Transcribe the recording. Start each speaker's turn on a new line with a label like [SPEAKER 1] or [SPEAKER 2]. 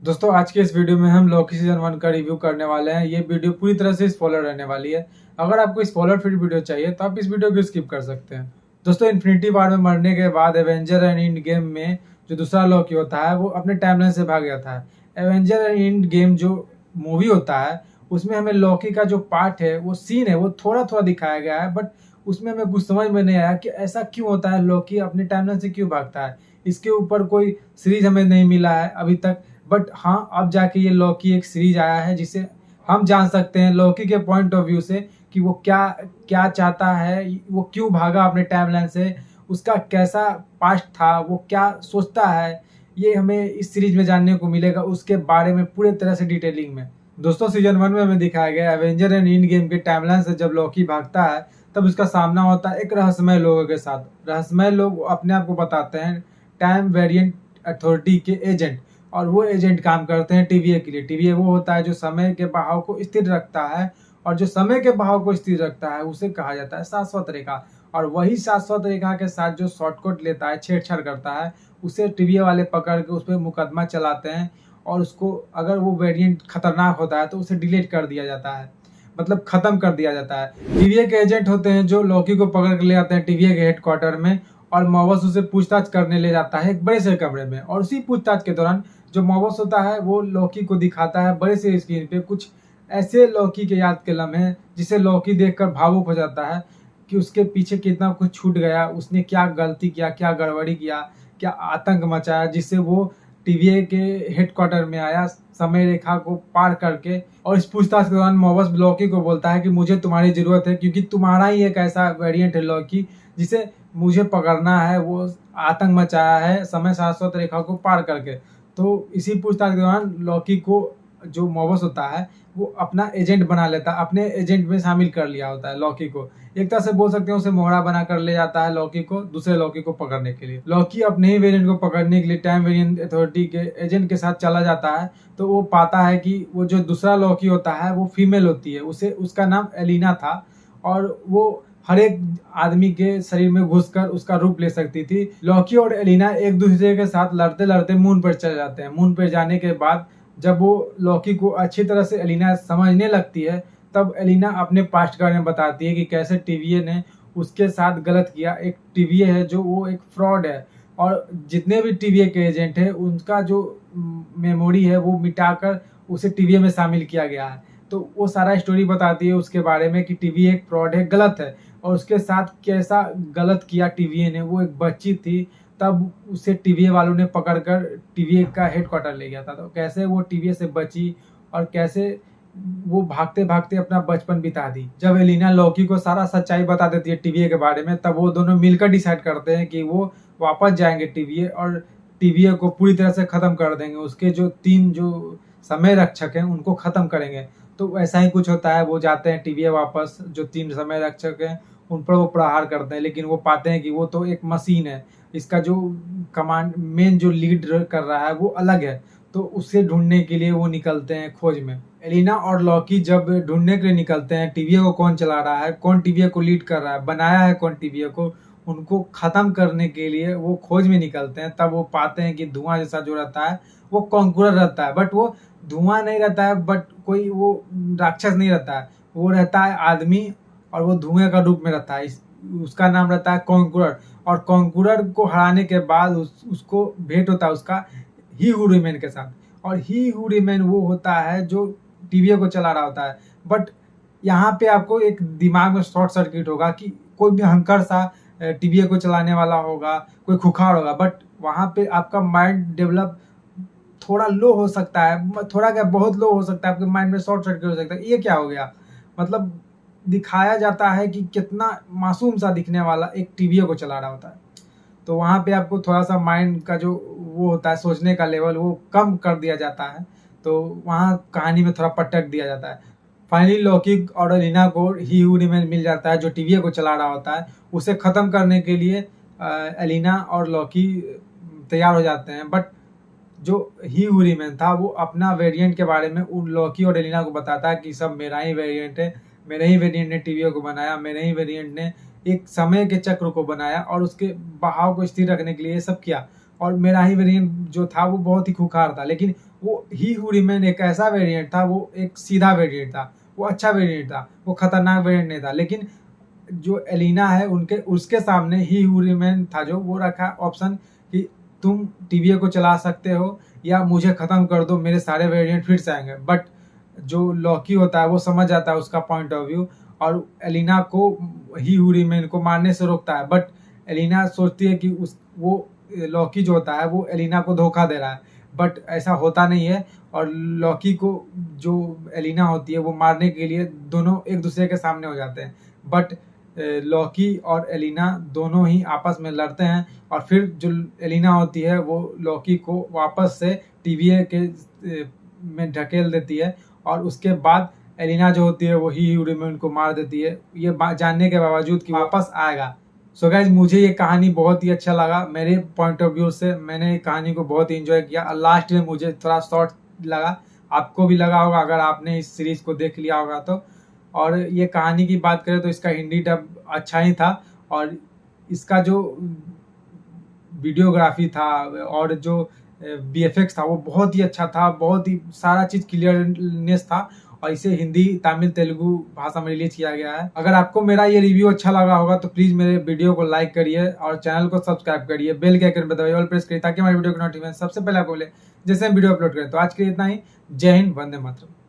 [SPEAKER 1] दोस्तों आज के इस वीडियो में हम लॉकी सीजन 1 का रिव्यू करने वाले हैं। ये वीडियो पूरी तरह से स्पॉइलर रहने वाली है। अगर आपको स्पॉइलर फ्री वीडियो चाहिए तो आप इस वीडियो को स्किप कर सकते हैं। दोस्तों इन्फिनिटी वॉर में मरने के बाद एवेंजर एंड एंड गेम में जो दूसरा लॉकी होता है वो अपने टाइमलाइन से भाग जाता है। एवेंजर एंड एंड गेम जो मूवी होता है उसमें हमें लॉकी का जो पार्ट है वो सीन है वो थोड़ा थोड़ा दिखाया गया है, बट उसमें हमें कुछ समझ में नहीं आया कि ऐसा क्यों होता है, लॉकी अपने टाइमलाइन से क्यों भागता है। इसके ऊपर कोई सीरीज हमें नहीं मिला है अभी तक, बट हाँ अब जाके ये लॉकी एक सीरीज आया है जिसे हम जान सकते हैं लॉकी के पॉइंट ऑफ व्यू से कि वो क्या क्या चाहता है, वो क्यों भागा अपने टाइमलाइन से, उसका कैसा पास्ट था, वो क्या सोचता है। ये हमें इस सीरीज में जानने को मिलेगा उसके बारे में पूरे तरह से डिटेलिंग में। दोस्तों सीजन 1 में हमें दिखाया गया एवेंजर एंड एंड गेम के टाइमलाइन से जब लॉकी भागता है तब उसका सामना होता है एक रहस्यमय लोगों के साथ। रहस्यमय लोग अपने आप को बताते हैं टाइम वेरिएंट अथॉरिटी के एजेंट, और वो एजेंट काम करते हैं टीवीए के लिए। टीवीए वो होता है जो समय के बहाव को स्थिर रखता है, और जो समय के बहाव को स्थिर रखता है उसे कहा जाता है शाश्वत रेखा। और वही शाश्वत रेखा के साथ जो शॉर्टकट लेता है, छेड़छाड़ करता है, उसे टीवीए वाले पकड़ के उस पर मुकदमा चलाते हैं, और उसको अगर वो वेरिएंट खतरनाक होता है तो उसे डिलीट कर दिया जाता है, मतलब खत्म कर दिया जाता है। टीवीए के एजेंट होते हैं जो लॉकी को पकड़ के ले आते हैं टीवीए के हेडक्वार्टर में, और मॉबस उसे पूछताछ करने ले जाता है एक बड़े से कमरे में। और उसी पूछताछ के दौरान जो मॉबस होता है वो लॉकी को दिखाता है बड़े से स्क्रीन पे कुछ ऐसे लॉकी के याद के लम्हे जिसे लॉकी देखकर भावुक हो जाता है कि उसके पीछे कितना कुछ छूट गया, उसने क्या गलती किया, क्या गड़बड़ी किया, क्या आतंक मचाया, जिससे वो टीवीए के हेडक्वार्टर में आया समय रेखा को पार करके। और इस पूछताछ के दौरान मॉबस लॉकी को बोलता है कि मुझे तुम्हारी जरूरत है क्योंकि तुम्हारा ही एक ऐसा वेरिएंट है लॉकी जिसे मुझे पकड़ना है, वो आतंक मचाया है समय शाश्वत रेखा को पार करके। तो इसी पूछताछ के दौरान लॉकी को जो मॉबस होता है वो अपना एजेंट बना लेता है, अपने एजेंट में शामिल कर लिया होता है लॉकी को। एक तरह से बोल सकते हैं उसे मोहरा बना कर ले जाता है लॉकी को दूसरे लॉकी को पकड़ने के लिए। लॉकी अपने ही वेरिएंट को पकड़ने के लिए टाइम वेरिएंट अथॉरिटी के एजेंट के साथ चला जाता है, तो वो पाता है कि वो जो दूसरा लॉकी होता है वो फीमेल होती है, उसे उसका नाम एलिना था, और वो हर एक आदमी के शरीर में घुसकर उसका रूप ले सकती थी। लॉकी और एलिना एक दूसरे के साथ लड़ते लड़ते मून पर चले जाते हैं। मून पर जाने के बाद जब वो लॉकी को अच्छी तरह से एलिना समझने लगती है तब एलिना अपने पास्ट के बारे में बताती है कि कैसे टीवीए ने उसके साथ गलत किया। एक टीवीए है जो वो एक फ्रॉड है, और जितने भी टीवीए के एजेंट हैं उनका जो मेमोरी है वो मिटाकर उसे टीवीए में शामिल किया गया है। तो वो सारा स्टोरी बताती है उसके बारे में कि टीवीए एक फ्रॉड है, गलत है, और उसके साथ कैसा गलत किया टीवीए ने। वो एक बच्ची थी, तब उसे टीवीए वालों ने पकड़कर टीवीए का हेडक्वार्टर ले गया था, तो कैसे वो टीवीए से बची और कैसे वो भागते भागते अपना बचपन बिता दी। जब एलिना लॉकी को सारा सच्चाई बता देती है टीवीए के बारे में तब वो दोनों मिलकर डिसाइड करते हैं कि वो वापस जाएंगे टीवीए, और टीवीए को पूरी तरह से खत्म कर देंगे। उसके जो 3 जो समय रक्षक हैं उनको खत्म करेंगे। तो ऐसा ही कुछ होता है, वो जाते हैं टीवीए वापस, जो 3 समय रक्षक हैं उन पर वो प्रहार करते हैं, लेकिन वो पाते हैं कि वो तो एक मशीन है, इसका जो कमांड मेन जो लीड कर रहा है वो अलग है। तो उसे ढूंढने के लिए वो निकलते हैं खोज में। एलिना और लॉकी जब ढूंढने के लिए निकलते हैं टीवीए को कौन चला रहा है, कौन टीवीए को लीड कर रहा है, बनाया है कौन टीवीए को, उनको खत्म करने के लिए वो खोज में निकलते हैं। तब वो पाते हैं कि धुआं जैसा जो रहता है वो कॉन्कुरर रहता है, बट वो धुआं नहीं रहता है, बट कोई वो राक्षस नहीं रहता है, वो रहता है आदमी, और वो धुएं का रूप में रहता है। उसका नाम रहता है कॉन्कुरर। और कॉन्कुरर को हराने के बाद उसको भेंट होता है उसका ही हू रिमेन के साथ। और ही हू रिमेन वो होता है जो टीवीए को चला रहा होता है। बट यहाँ पे आपको एक दिमाग में शॉर्ट सर्किट होगा कि कोई भी हंकर सा टीवीए को चलाने वाला होगा, कोई खुखार होगा, बट वहाँ पे आपका माइंड डेवलप थोड़ा लो हो सकता है, थोड़ा क्या बहुत लो हो सकता है, आपके माइंड में शॉर्ट सर्किट हो सकता है। ये क्या हो गया, मतलब दिखाया जाता है कि कितना मासूम सा दिखने वाला एक टीवीए को चला रहा होता है। तो वहाँ पे आपको थोड़ा सा माइंड का जो वो होता है सोचने का लेवल वो कम कर दिया जाता है, तो वहाँ कहानी में थोड़ा पटक दिया जाता है। फाइनली लॉकी और एलिना को ही हू रिमेन मिल जाता है जो टीवीए को चला रहा होता है। उसे ख़त्म करने के लिए एलिना और लॉकी तैयार हो जाते हैं, बट जो ही हू रिमेन था वो अपना वेरिएंट के बारे में उन लॉकी और एलिना को बताता है कि सब मेरा ही वेरिएंट है, मेरे ही वेरिएंट ने टीवीए को बनाया, मेरे ही वेरिएंट ने एक समय के चक्र को बनाया और उसके बहाव को स्थिर रखने के लिए ये सब किया। और मेरा ही वेरिएंट जो था वो बहुत ही खूंखार था, लेकिन वो ही हू रिमेन एक ऐसा वेरिएंट था, वो एक सीधा वेरिएंट था, वो अच्छा वेरिएंट था, वो खतरनाक वेरिएंट नहीं था। लेकिन जो एलिना है उनके उसके सामने ही हू रिमेन था, जो वो रखा ऑप्शन कि तुम टीवीए को चला सकते हो या मुझे ख़त्म कर दो, मेरे सारे वेरिएंट फिर से आएंगे। बट जो लॉकी होता है वो समझ जाता है उसका पॉइंट ऑफ व्यू, और एलिना को ही हू रिमेन को मारने से रोकता है। बट एलिना सोचती है कि वो लॉकी जो होता है वो एलिना को धोखा दे रहा है, बट ऐसा होता नहीं है। और लॉकी को जो एलिना होती है वो मारने के लिए दोनों एक दूसरे के सामने हो जाते हैं। बट लॉकी और एलिना दोनों ही आपस में लड़ते हैं, और फिर जो एलिना होती है वो लॉकी को वापस से टीवीए के में ढकेल देती है, और उसके बाद एलिना जो होती है वो ही हू रिमेन को मार देती है, ये जानने के बावजूद कि वापस आएगा। सो गाइज, मुझे ये कहानी बहुत ही अच्छा लगा। मेरे पॉइंट ऑफ व्यू से मैंने कहानी को बहुत ही एंजॉय किया, और लास्ट में मुझे थोड़ा शॉर्ट लगा, आपको भी लगा होगा अगर आपने इस सीरीज को देख लिया होगा तो। और ये कहानी की बात करें तो इसका हिंदी डब अच्छा ही था, और इसका जो वीडियोग्राफी था और जो वीएफएक्स था वो बहुत ही अच्छा था, बहुत ही सारा चीज़ क्लियरनेस था, और इसे हिंदी, तमिल, तेलुगु भाषा में रिलीज किया गया है। अगर आपको मेरा ये रिव्यू अच्छा लगा होगा तो प्लीज़ मेरे वीडियो को लाइक करिए और चैनल को सब्सक्राइब करिए, बेल के आइकन पर दबाइए, ऑल प्रेस करिए, ताकि हमारे वीडियो की नोटिफिकेशन सबसे पहले आपको मिले जैसे हम वीडियो अपलोड करें। तो आज के लिए इतना ही। जय हिंद, वंदे मातरम।